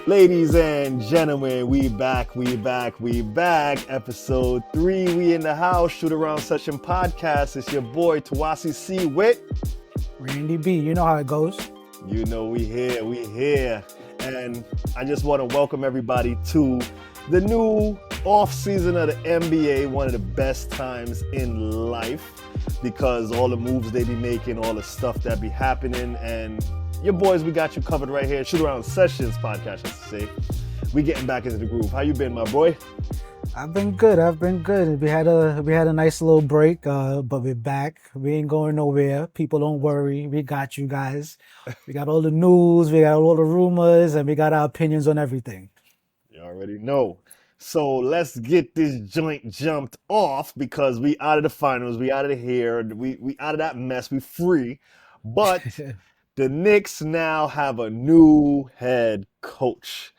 Ladies and gentlemen, we back. Episode 3, we in the house. Shootaround Sessions Podcast. It's your boy Tawasi C with Randy B. You know how it goes. You know we here. And I just want to welcome everybody to the new offseason of the NBA, one of the best times in life because all the moves they be making, all the stuff that be happening, and your boys, we got you covered right here. Shootaround Sessions Podcast, I should say. We getting back into the groove. How you been, my boy? I've been good. We had a nice little break, but we're back. We ain't going nowhere. People don't worry. We got you guys. We got all the news, we got all the rumors, and we got our opinions on everything. You already know. So let's get this joint jumped off because we out of the finals, we out of here, we out of that mess, we free. But the Knicks now have a new head coach.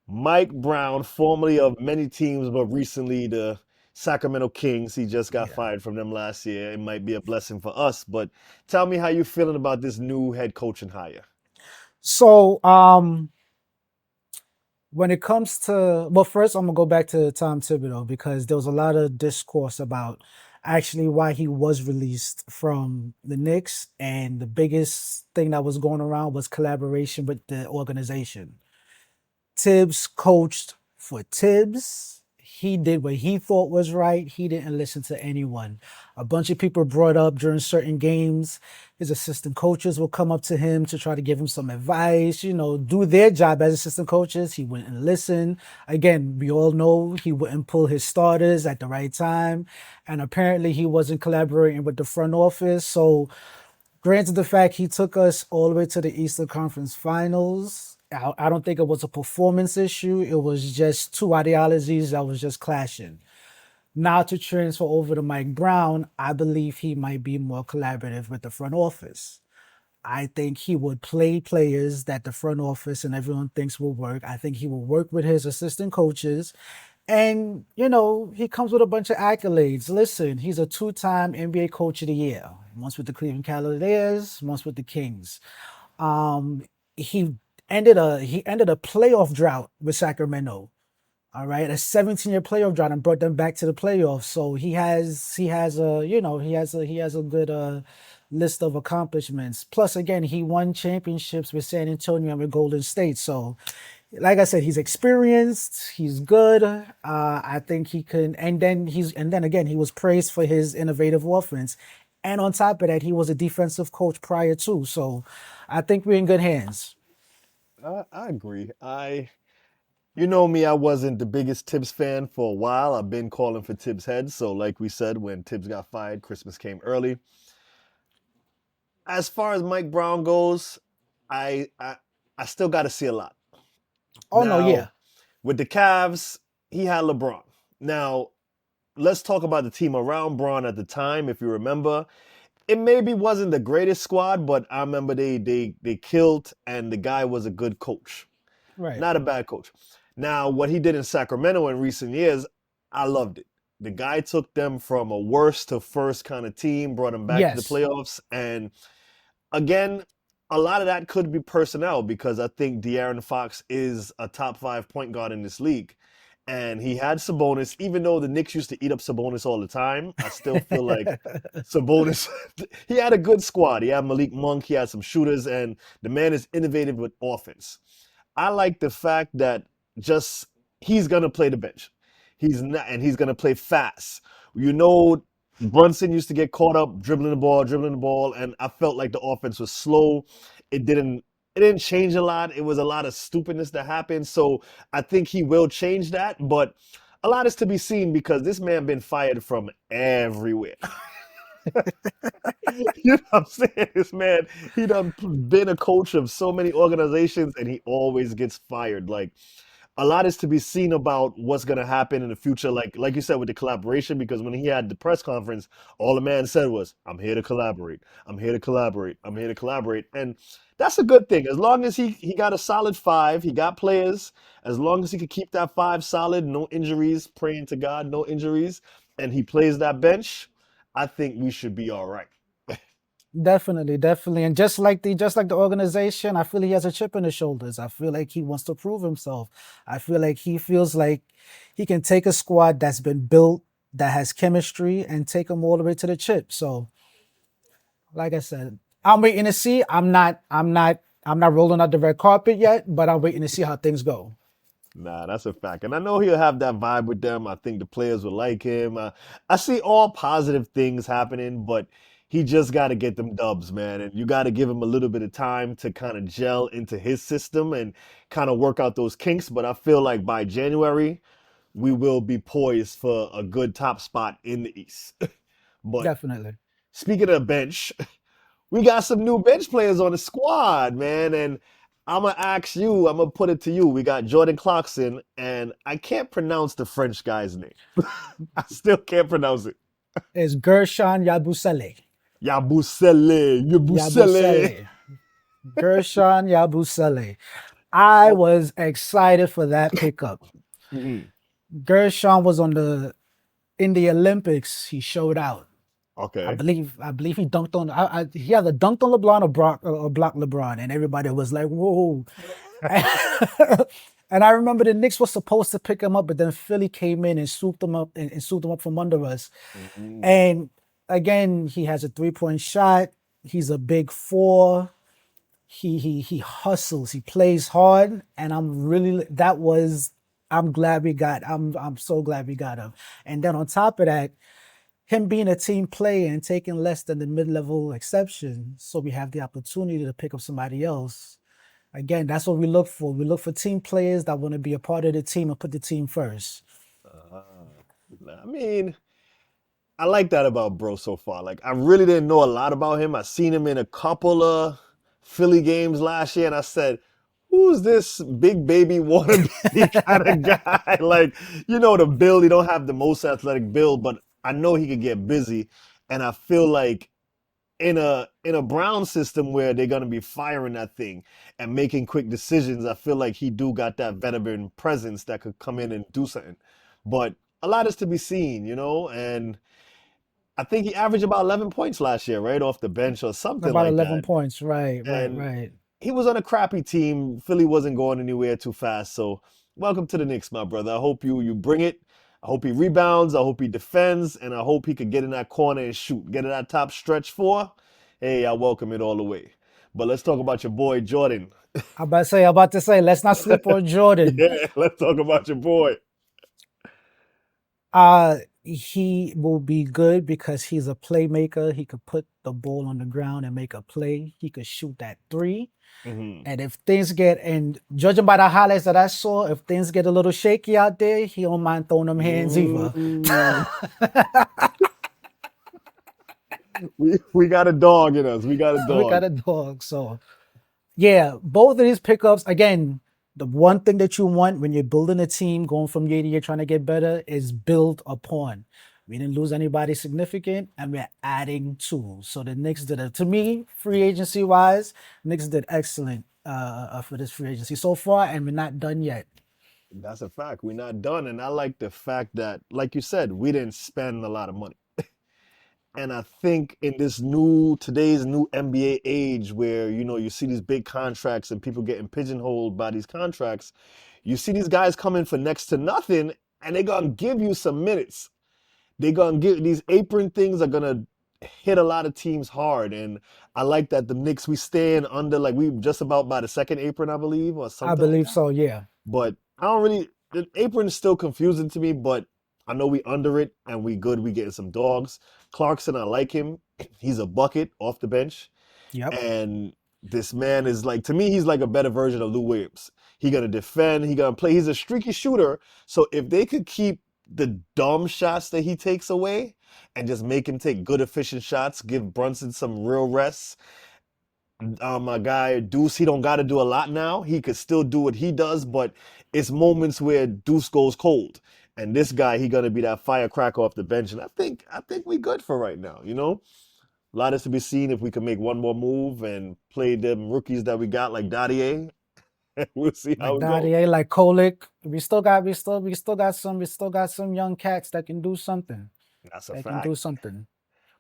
Mike Brown, formerly of many teams, but recently the Sacramento Kings. He just got Yeah. fired from them last year. It might be a blessing for us, but tell me how you feeling about this new head coaching hire. So, when it comes to, well, first I'm gonna go back to Tom Thibodeau because there was a lot of discourse about actually why he was released from the Knicks, and the biggest thing that was going around was collaboration with the organization. Tibbs coached for Tibbs. He did what he thought was right. He didn't listen to anyone. A bunch of people brought up during certain games, his assistant coaches will come up to him to try to give him some advice, do their job as assistant coaches. He wouldn't listen. Again, we all know he wouldn't pull his starters at the right time. And apparently he wasn't collaborating with the front office. So granted the fact he took us all the way to the Eastern Conference Finals, I don't think it was a performance issue. It was just two ideologies that was just clashing. Now to transfer over to Mike Brown, I believe he might be more collaborative with the front office. I think he would play players that the front office and everyone thinks will work. I think he will work with his assistant coaches. And, he comes with a bunch of accolades. Listen, he's a two-time NBA Coach of the Year. Once with the Cleveland Cavaliers, once with the Kings. He ended a playoff drought with Sacramento. All right, a 17-year playoff drought and brought them back to the playoffs. So he has a good list of accomplishments. Plus, again, he won championships with San Antonio and with Golden State. So, like I said, he's experienced. He's good. I think he can. And then again, he was praised for his innovative offense. And on top of that, he was a defensive coach prior to. So, I think we're in good hands. I agree. You know me, I wasn't the biggest Tibbs fan for a while. I've been calling for Tibbs' head. So, like we said, when Tibbs got fired, Christmas came early. As far as Mike Brown goes, I still got to see a lot. Oh no, Now, yeah. with the Cavs, he had LeBron. Now, let's talk about the team around Braun at the time. If you remember, it maybe wasn't the greatest squad, but I remember they killed, and the guy was a good coach, Right. not a bad coach. Now, what he did in Sacramento in recent years, I loved it. The guy took them from a worst to first kind of team, brought them back to the Yes. playoffs, and again, a lot of that could be personnel because I think De'Aaron Fox is a top 5 point guard in this league. And he had Sabonis, even though the Knicks used to eat up Sabonis all the time. I still feel like Sabonis, he had a good squad. He had Malik Monk, he had some shooters, and the man is innovative with offense. I like the fact that just he's gonna play the bench. He's not, and he's gonna play fast. Brunson used to get caught up dribbling the ball, and I felt like the offense was slow. It didn't it didn't change a lot. It was a lot of stupidness that happened. So I think he will change that, but a lot is to be seen because this man been fired from everywhere. You know what I'm saying? This man, he done been a coach of so many organizations and he always gets fired. Like a lot is to be seen about what's gonna happen in the future. Like you said with the collaboration, because when he had the press conference, all the man said was, "I'm here to collaborate. I'm here to collaborate. I'm here to collaborate." And that's a good thing. As long as he got a solid five, he got players. As long as he could keep that five solid, no injuries, praying to God, no injuries, and he plays that bench, I think we should be all right. Definitely, definitely. And just like the organization, I feel he has a chip on his shoulders. I feel like he wants to prove himself. I feel like he feels like he can take a squad that's been built, that has chemistry, and take them all the way to the chip. So, like I said, I'm waiting to see. I'm not rolling out the red carpet yet, but I'm waiting to see how things go. Nah, that's a fact. And I know he'll have that vibe with them. I think the players will like him. I see all positive things happening, but he just got to get them dubs, man. And you got to give him a little bit of time to kind of gel into his system and kind of work out those kinks. But I feel like by January, we will be poised for a good top spot in the East. But Definitely. speaking of the bench, we got some new bench players on the squad, man. And I'm gonna ask you, I'm gonna put it to you. We got Jordan Clarkson, and I can't pronounce the French guy's name. I still can't pronounce it. It's Gershon Yabusele. Yabusele, Yabusele. Yabusele. Gershon Yabusele. I was excited for that pickup. Mhm. Gershon was in the Olympics. He showed out. I Okay. believe I believe he dunked on. He either dunked on LeBron or blocked LeBron, and everybody was like, "Whoa!" And I remember the Knicks was supposed to pick him up, but then Philly came in and swooped him up and swooped him up from under us. Mhm. And again, he has a 3-point shot. He's a big four. He hustles. He plays hard, and I'm glad we got. I'm so glad we got him. And then on top of that, him being a team player and taking less than the mid-level exception, so we have the opportunity to pick up somebody else. Again, that's what we look for. We look for team players that want to be a part of the team and put the team first. Uh, I mean, I like that about bro so far. Like I really didn't know a lot about him. I seen him in a couple of Philly games last year, and I said, "Who's this big baby wannabe kind of guy?" Like the build. He don't have the most athletic build, but I know he could get busy, and I feel like in a Brown system where they're gonna be firing that thing and making quick decisions, I feel like he do got that veteran presence that could come in and do something. But a lot is to be seen, and I think he averaged about 11 points last year, right off the bench or something About like 11 that. points. Right, right, And right. he was on a crappy team. Philly wasn't going anywhere too fast. So welcome to the Knicks, my brother. I hope you bring it. I hope he rebounds. I hope he defends, and I hope he could get in that corner and shoot. Get in that top stretch four. Hey, I welcome it all the way. But let's talk about your boy Jordan. I'm about to say, let's not sleep on Jordan. Yeah, let's talk about your boy. He will be good because he's a playmaker. He could put the ball on the ground and make a play. He could shoot that three. Hmm. And and judging by the highlights that I saw, if things get a little shaky out there, he don't mind throwing them hands either. Mm. We got a dog in us. We got a We dog. got a dog. So yeah, both of these pickups, again, the one thing that you want when you're building a team, going from year to year, trying to get better, is build upon. We didn't lose anybody significant, and we're adding tools. So the Knicks to me, free agency wise, Knicks did excellent for this free agency so far, and we're not done yet. That's a fact. We're not done. And I like the fact that, like you said, we didn't spend a lot of money. And I think in today's new NBA age where, you see these big contracts and people getting pigeonholed by these contracts, you see these guys coming for next to nothing and they're going to give you some minutes. They're going to give these apron things are going to hit a lot of teams hard. And I like that the Knicks, we stand under, like we just about by the second apron, I believe, or I something like believe that. so. Yeah. But I don't really. The apron is still confusing to me, but I know we under it and we good. We getting some dogs. Clarkson, I like him. He's a bucket off the bench, Yep. and this man is like to me. He's like a better version of Lou Williams. He gonna defend. He gonna play. He's a streaky shooter. So if they could keep the dumb shots that he takes away and just make him take good efficient shots, give Brunson some real rest, my guy Deuce, he don't got to do a lot now. He could still do what he does, but it's moments where Deuce goes cold. And this guy, he gonna be that firecracker off the bench. And I think we good for right now. A lot is to be seen if we can make one more move and play them rookies that we got like Dadier. We'll see how Like it goes. Dadier, like Kolick. We still got some young cats that can do something. That's a That can do fact. something.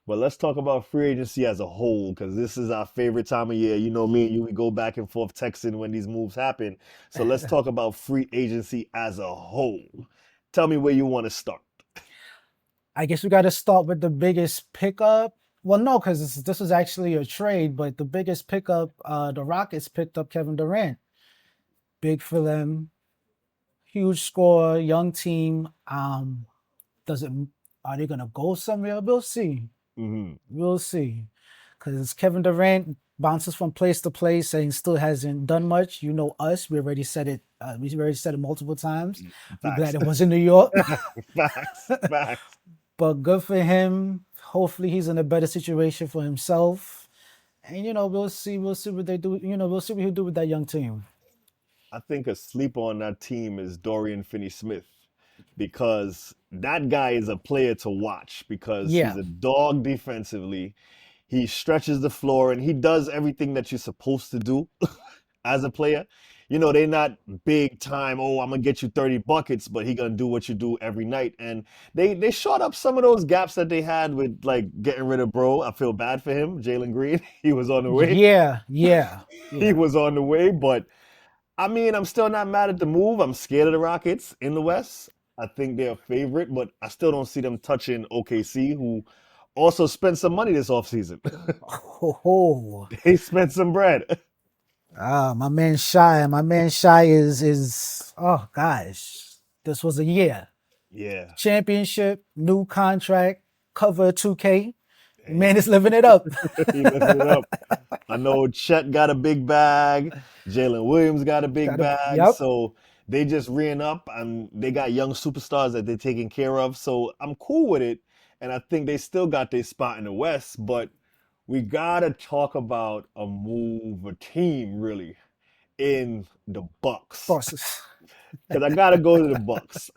But let's talk about free agency as a whole, because this is our favorite time of year. You know me and you, we go back and forth texting when these moves happen. So let's talk about free agency as a whole. Tell me where you want to start. I guess we got to start with the biggest pickup. Well, no, because this was actually a trade, but the biggest pickup, the Rockets picked up Kevin Durant. Big for them, huge score, young team. Does it? Are they gonna go somewhere? We'll see. Hmm. We'll see. Because Kevin Durant bounces from place to place and still hasn't done much. You know us. We already said it. We already said it multiple times. We're Facts. glad it was in New York. Facts. Facts. But good for him. Hopefully he's in a better situation for himself. And we'll see. We'll see what they do. We'll see what he'll do with that young team. I think a sleeper on that team is Dorian Finney-Smith, because that guy is a player to watch because he's Yeah. a dog defensively. He stretches the floor and he does everything that you're supposed to do as a player. You know, they're not big time, oh, I'm gonna get you 30 buckets, but he gonna do what you do every night. And they shot up some of those gaps that they had with like getting rid of bro. I feel bad for him, Jalen Green. He was on the way. Yeah. Yeah. He Yeah. was on the way, but I mean, I'm still not mad at the move. I'm scared of the Rockets in the West. I think they're a favorite, but I still don't see them touching OKC, who also spent some money this offseason. Oh. They spent some bread. My man Shy. My man Shy is oh gosh. This was a year. Yeah. Championship, new contract, cover 2K. Man Hey, is living it up. he lifted it up. I know Chet got a big bag. Jalen Williams got a big Got a bag. yep. So they just ran up and they got young superstars that they're taking care of. So I'm cool with it. And I think they still got their spot in the West. But we got to talk about a move, a team really, in the Bucks. Bosses. Because I got to go to the Bucks.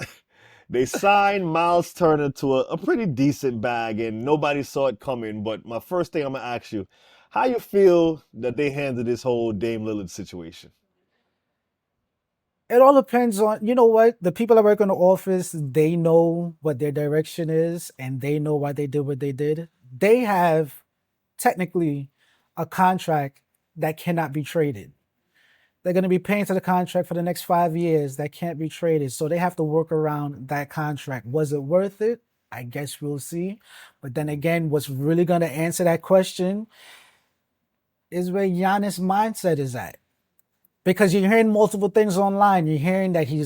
They signed Miles Turner to a pretty decent bag, and nobody saw it coming. But my first thing I'm gonna ask you, how you feel that they handled this whole Dame Lillard situation? It all depends on, you know what? The people that work in the office, they know what their direction is and they know why they did what they did. They have technically a contract that cannot be traded. They're going to be paying to the contract for the next 5 years that can't be traded. So they have to work around that contract. Was it worth it? I guess we'll see. But then again, what's really going to answer that question is where Giannis' mindset is at. Because you're hearing multiple things online. You're hearing that he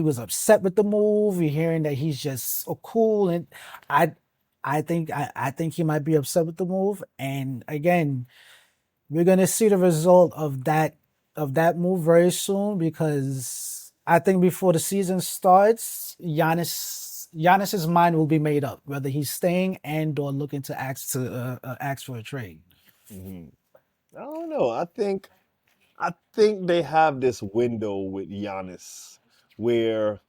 was upset with the move. You're hearing that he's just so cool. And I I think he might be upset with the move. And again, we're gonna see the result of that move very soon because I think before the season starts, Giannis's mind will be made up whether he's staying and or looking to ask for a trade. Hmm. I don't know. I think they have this window with Giannis where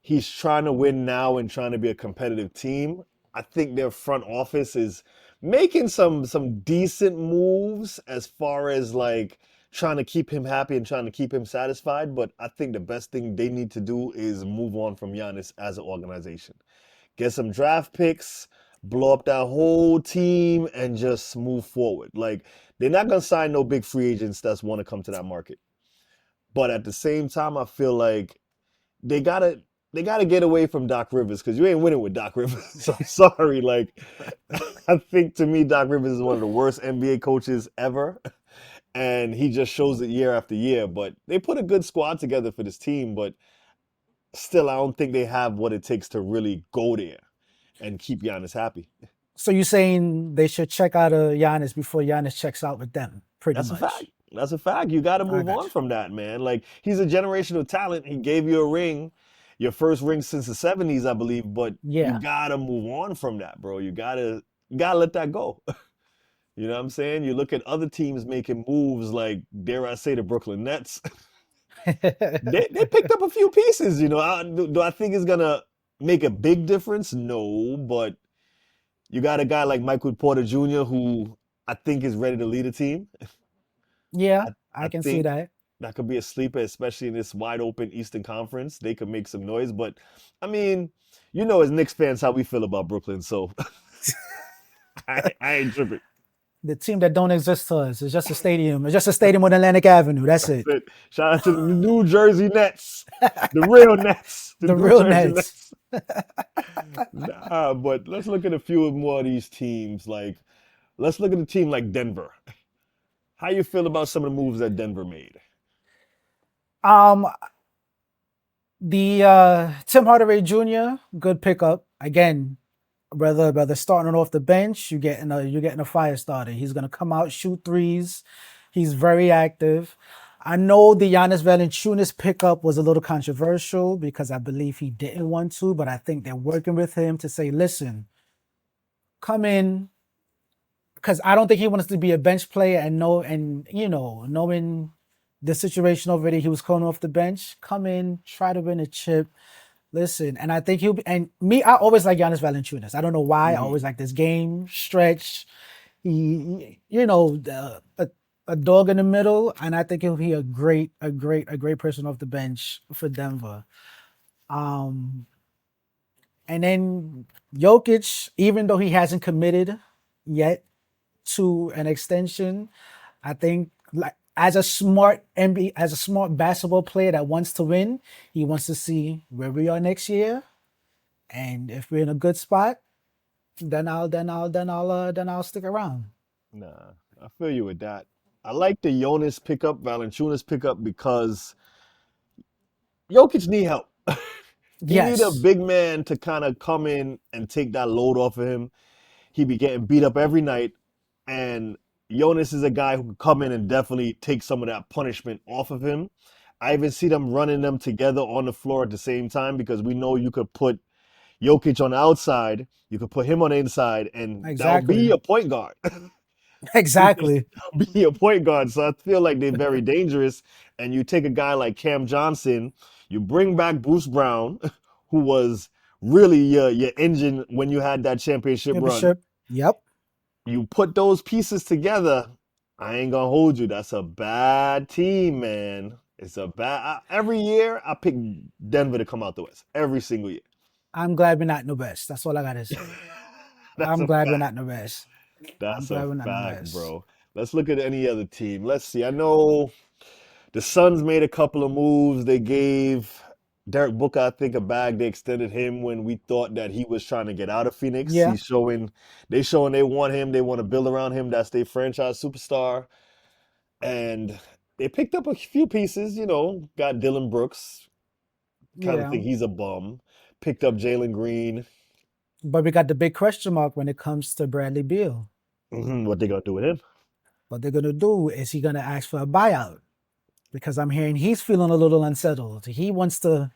he's trying to win now and trying to be a competitive team. I think their front office is making some decent moves as far as like trying to keep him happy and trying to keep him satisfied. But I think the best thing they need to do is move on from Giannis as an organization. Get some draft picks, blow up that whole team, and just move forward. Like they're not gonna sign no big free agents that's want to come to that market. But at the same time, I feel like they gotta they gotta get away from Doc Rivers because you ain't winning with Doc Rivers. I'm sorry. Like I think to me, Doc Rivers is one of the worst NBA coaches ever. And he just shows it year after year. But they put a good squad together for this team, but still I don't think they have what it takes to really go there and keep Giannis happy. So you're saying they should check out Giannis before Giannis checks out with them, pretty That's a fact. much. That's a fact. You got to I move got on you. from that, man. Like he's a generational talent. He gave you a ring, your first ring since the '70s, I believe. But you Yeah. gotta move on from that, bro. You gotta let that go. You know what I'm saying? You look at other teams making moves, like dare I say the Brooklyn Nets. They picked up a few pieces. Do I think it's gonna make a big difference? No, but you got a guy like Michael Porter Jr. who I think is ready to lead a team. Yeah, I, I I can see think that. that could be a sleeper, especially in this wide open Eastern Conference. They could make some noise. But I mean, as Knicks fans, how we feel about Brooklyn. So I ain't tripping. The team that don't exist to us. It's just a stadium. It's just a stadium on Atlantic Avenue. That's That's it. it. Shout out to the New Jersey Nets, the real Nets, the The New real Jersey Nets. Nets. Nah, but let's look at a few more of these teams. Like, let's look at a team like Denver. How you feel about some of the moves that Denver made? Um, the Tim Hardaway Jr. good pickup again. Brother starting off the bench, you're getting a fire starter. He's gonna come out, shoot threes. He's very active. I know the Giannis Valanciunas pickup was a little controversial because I believe he didn't want to, but I think they're working with him to say, listen, come in, because I don't think he wants to be a bench player and knowing the situation already, he was coming off the bench. Come in, try to win a chip. Listen, and I think he'll be, and me, I always like Giannis Valanciunas. I don't know why. I Hmm. always like this game stretch. A dog in the middle, and I think he'll be a great person off the bench for Denver. Um, and then Jokic, even though he hasn't committed yet to an extension, I think like as a smart NBA, as a smart basketball player that wants to win, he wants to see where we are next year. And if we're in a good spot, then I'll stick around. Nah, I feel you with that. I like the Jonas pickup, Valanciunas pickup because Jokic need help. He need a Yes, big man to kind of come in and take that load off of him. He be getting beat up every night, and Jonas is a guy who can come in and definitely take some of that punishment off of him. I even see them running them together on the floor at the same time because we know you could put Jokic on the outside, you could put him on the inside, and that'll be exactly, a point guard. exactly. Be a point guard. So I feel like they're very dangerous. And you take a guy like Cam Johnson, you bring back Bruce Brown, who was really your engine when you had that championship run. Championship. Yep. You put those pieces together, I ain't gonna hold you. That's a bad team, man. It's a every year I pick Denver to come out the West. Every single year. I'm glad we're not in the best. That's all I gotta say. That's I'm a glad we're fact. not in the best. I'm That's a glad we're not in the fact, best. bro. Let's look at any other team. Let's see. I know the Suns made a couple of moves. They gave Derek Booker, I think, a bag. They extended him when we thought that he was trying to get out of Phoenix. Yeah, They showing they want him. They want to build around him. That's their franchise superstar. And they picked up a few pieces, got Dylan Brooks. Kind of yeah. think he's a bum. Picked up Jalen Green. But we got the big question mark when it comes to Bradley Beal. What they gonna do with him? What they're gonna do is he gonna ask for a buyout? Because I'm hearing he's feeling a little unsettled. He wants to,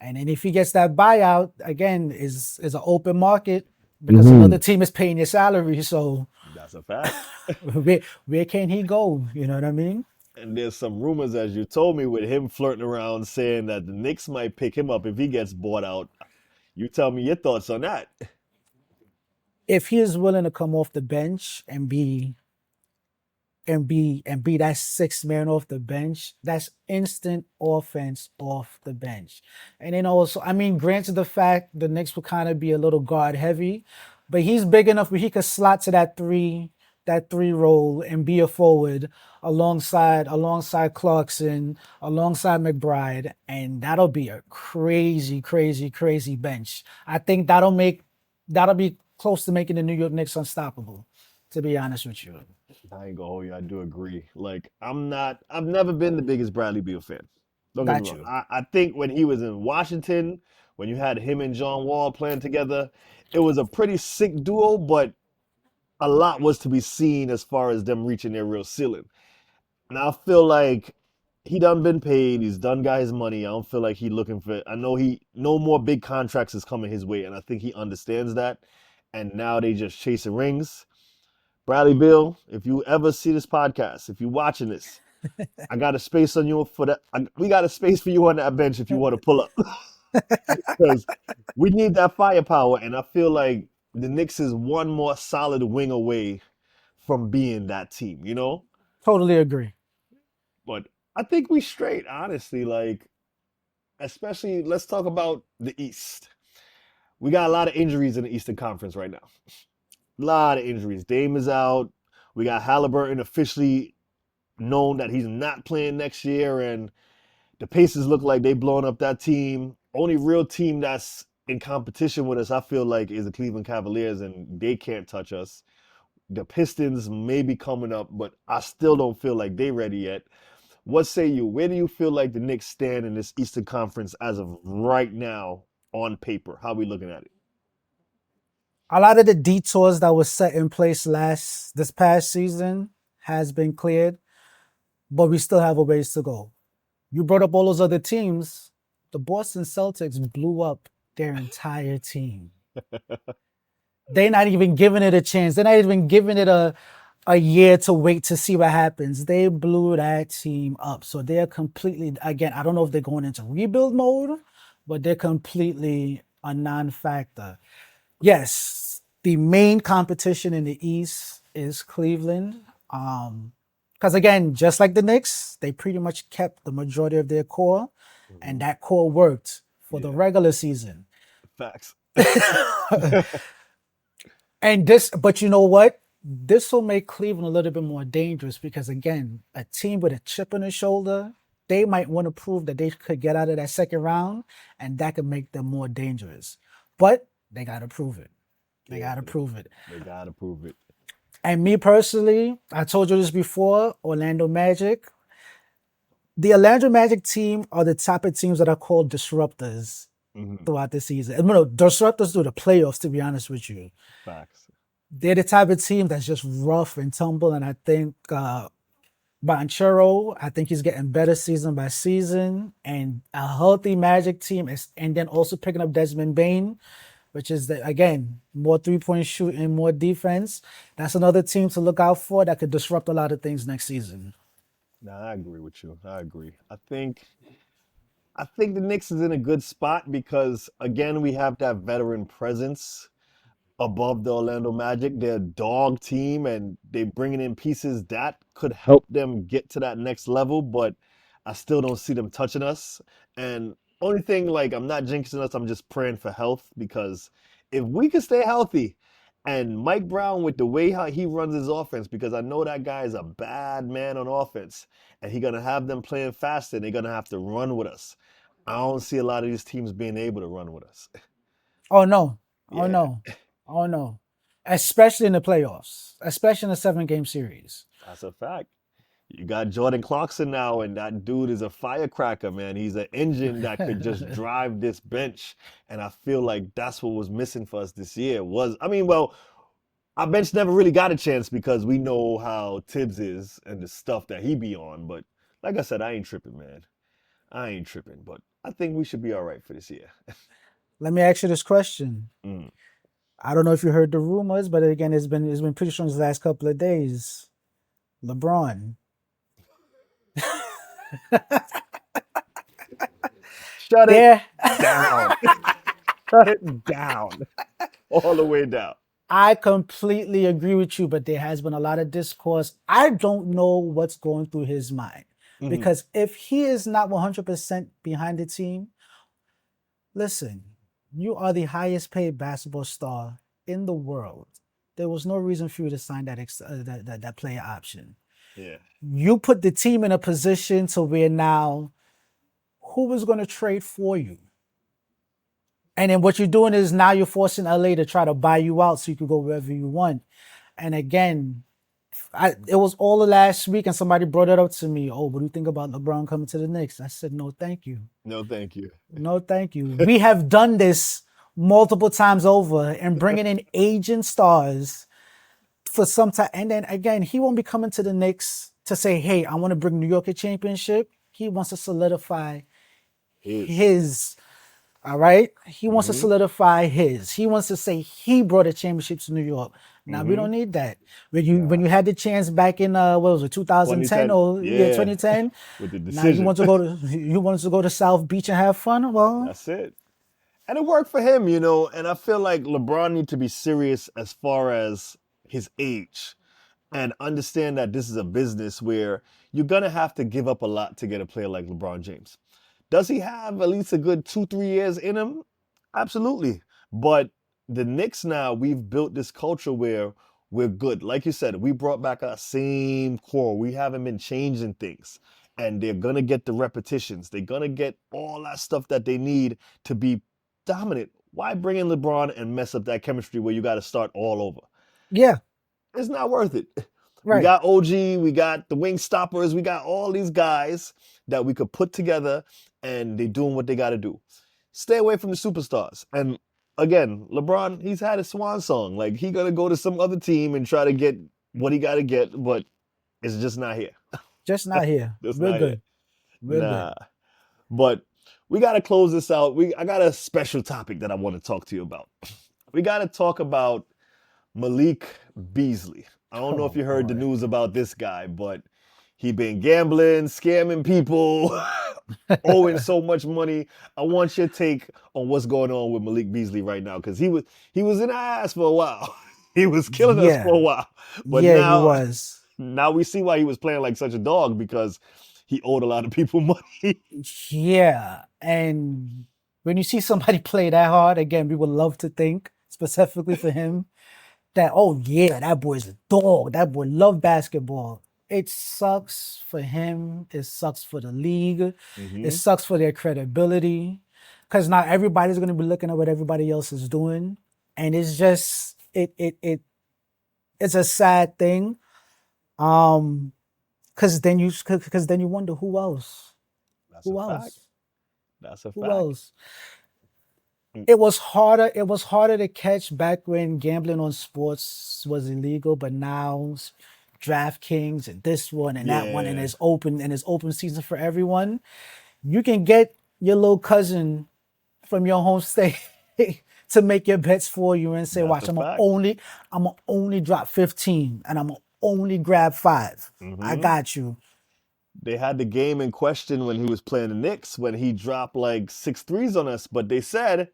and then if he gets that buyout again, is an open market because another Hmm. team is paying your salary. So That's a fact. where can he go? You know what I mean? And there's some rumors, as you told me, with him flirting around saying that the Knicks might pick him up if he gets bought out. You tell me your thoughts on that. If he is willing to come off the bench and be that sixth man off the bench, that's instant offense off the bench. And then also, I mean, granted the fact the Knicks will kind of be a little guard heavy, but he's big enough where he could slot to that three role and be a forward alongside Clarkson, alongside McBride, and that'll be a crazy, crazy, crazy bench. I think that'll be close to making the New York Knicks unstoppable, to be honest with you. I ain't gonna hold you. I do agree. Like, I've never been the biggest Bradley Beal fan. Don't get me Got wrong. you. I think when he was in Washington, when you had him and John Wall playing together, it was a pretty sick duo, but a lot was to be seen as far as them reaching their real ceiling. And I feel like he done been paid. He's done got his money. I don't feel like he looking for. I know he no more big contracts is coming his way, and I think he understands that. And now they just chasing rings. Bradley Bill, if you ever see this podcast, if you're watching this, I got a space on you for that. We got a space for you on that bench if you want to pull up, because we need that firepower. And I feel like the Knicks is one more solid wing away from being that team. Totally agree. But I think we straight, honestly. Like, especially, let's talk about the East. We got a lot of injuries in the Eastern Conference right now. Lot of injuries. Dame is out. We got Halliburton officially known that he's not playing next year, and the Pacers look like they blowing up that team. Only real team that's in competition with us, I feel like, is the Cleveland Cavaliers, and they can't touch us. The Pistons may be coming up, but I still don't feel like they ready yet. What say you? Where do you feel like the Knicks stand in this Eastern Conference as of right now on paper? How are we looking at it? A lot of the detours that was set in place this past season has been cleared, but we still have a ways to go. You brought up all those other teams. The Boston Celtics blew up their entire team. They're not even giving it a chance. They're not even giving it a year to wait to see what happens. They blew that team up. So they're completely, again, I don't know if they're going into rebuild mode, but they're completely a non-factor. Yes, the main competition in the East is Cleveland. Because again, just like the Knicks, they pretty much kept the majority of their core, and that core worked for the regular season. Facts. And but you know what? This will make Cleveland a little bit more dangerous because, again, a team with a chip on their shoulder, they might want to prove that they could get out of that second round, and that could make them more dangerous. But they got to prove it. They got to prove it. They got to prove it. And me personally, I told you this before, Orlando Magic. The Orlando Magic team are the type of teams that are called disruptors throughout the season. No, disruptors do the playoffs, to be honest with you. Facts. They're the type of team that's just rough and tumble, and I think Banchero, I think he's getting better season by season, and a healthy Magic team and then also picking up Desmond Bane, which is, again, more three-point shooting, more defense. That's another team to look out for that could disrupt a lot of things next season. Nah, I agree with you. I agree. I think the Knicks is in a good spot because, again, we have that veteran presence above the Orlando Magic. They're a dog team, and they're bringing in pieces that could help them get to that next level, but I still don't see them touching us. And only thing, like, I'm not jinxing us, I'm just praying for health, because if we can stay healthy, and Mike Brown, with the way how he runs his offense, because I know that guy is a bad man on offense, and he's going to have them playing faster, and they're going to have to run with us. I don't see a lot of these teams being able to run with us. Oh, no. Yeah. Oh, no. Oh, no. Especially in the playoffs. Especially in a 7-game series. That's a fact. You got Jordan Clarkson now, and that dude is a firecracker, man. He's an engine that could just drive this bench. And I feel like that's what was missing for us this year. Our bench never really got a chance because we know how Tibbs is and the stuff that he be on. But like I said, I ain't tripping, man. I ain't tripping. But I think we should be all right for this year. Let me ask you this question. I don't know if you heard the rumors, but again, it's been pretty strong these last couple of days. LeBron. Shut it down. Shut it down. All the way down. I completely agree with you, but there has been a lot of discourse. I don't know what's going through his mind. Because if he is not 100% behind the team, listen, you are the highest paid basketball star in the world. There was no reason for you to sign that player option. Yeah. You put the team in a position to where now, who is going to trade for you? And then what you're doing is now you're forcing LA to try to buy you out so you can go wherever you want. And again, it was all the last week, and somebody brought it up to me. Oh, what do you think about LeBron coming to the Knicks? I said, no, thank you. No, thank you. No, thank you. We have done this multiple times over and bringing in aging stars for some time. And then again, he won't be coming to the Knicks to say, hey, I want to bring New York a championship. He wants to solidify his. All right? He wants to solidify his. He wants to say he brought a championship to New York. Now, we don't need that. When you had the chance back in, what was it, 2010 2010? With the decision. Now you want to go to South Beach and have fun? Well, that's it. And it worked for him, and I feel like LeBron needs to be serious as far as his age and understand that this is a business where you're going to have to give up a lot to get a player like LeBron James. Does he have at least a good 2-3 years in him? Absolutely. But the Knicks now, we've built this culture where we're good. Like you said, we brought back our same core. We haven't been changing things. And they're going to get the repetitions. They're going to get all that stuff that they need to be dominant. Why bring in LeBron and mess up that chemistry where you got to start all over? Yeah. It's not worth it. Right. We got OG, we got the wing stoppers, we got all these guys that we could put together, and they're doing what they got to do. Stay away from the superstars. And again, LeBron, he's had a swan song. Like, he gonna go to some other team and try to get what he got to get, but it's just not here. Just not here. Just Real not good. here. Real Nah. good. But we got to close this out. I got a special topic that I want to talk to you about. We got to talk about Malik Beasley. I don't know if you heard the news about this guy, but he been gambling, scamming people, owing so much money. I want your take on what's going on with Malik Beasley right now, because he was in our ass for a while. He was killing us for a while. But now, he was. Now we see why he was playing like such a dog, because he owed a lot of people money. Yeah. And when you see somebody play that hard, again, we would love to think, specifically for him, that, oh yeah, that boy's a dog. That boy love basketball. It sucks for him. It sucks for the league. Mm-hmm. It sucks for their credibility. Because now everybody's going to be looking at what everybody else is doing. And it's just, it's a sad thing. Because then you wonder who else. That's a fact. Who else? It was harder to catch back when gambling on sports was illegal, but now DraftKings and this one and that one, and it's open season for everyone. You can get your little cousin from your home state to make your bets for you and say, watch, I'm gonna only drop 15 and I'm gonna only grab 5. Mm-hmm. I got you. They had the game in question when he was playing the Knicks, when he dropped like 6 threes on us, but they said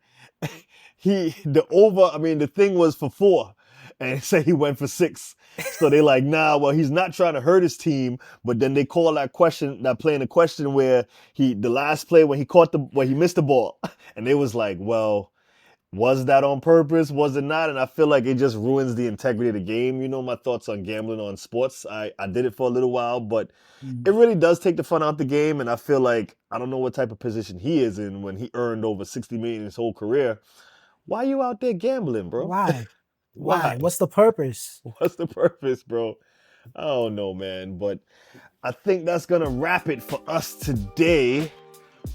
the thing was for 4, and they said he went for 6. So they like, nah, well, he's not trying to hurt his team. But then they call that play in the question where the last play when he missed the ball, and they was like, well, was that on purpose? Was it not? And I feel like it just ruins the integrity of the game. You know my thoughts on gambling on sports. I did it for a little while, but it really does take the fun out the game. And I feel like, I don't know what type of position he is in when he earned over $60 million in his whole career. Why you out there gambling, bro? Why? What's the purpose? What's the purpose, bro? I don't know, man. But I think that's going to wrap it for us today.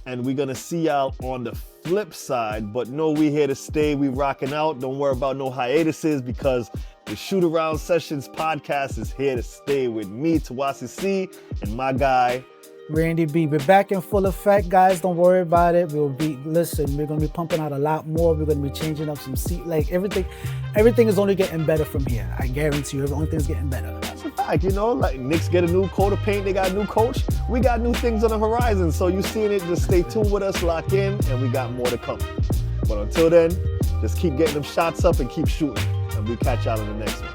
And we're going to see y'all on the flip side. But no, we here to stay. We rocking out. Don't worry about no hiatuses, because the Shootaround Sessions Podcast is here to stay with me, Tawasi C, and my guy, Randy B. We're back in full effect, guys. Don't worry about it. We're going to be pumping out a lot more. We're going to be changing up some everything is only getting better from here. I guarantee you, everything's getting better. That's a fact, like Knicks get a new coat of paint, they got a new coach. We got new things on the horizon. So you seeing it, just stay tuned with us, lock in, and we got more to come. But until then, just keep getting them shots up and keep shooting. And we'll catch y'all in the next one.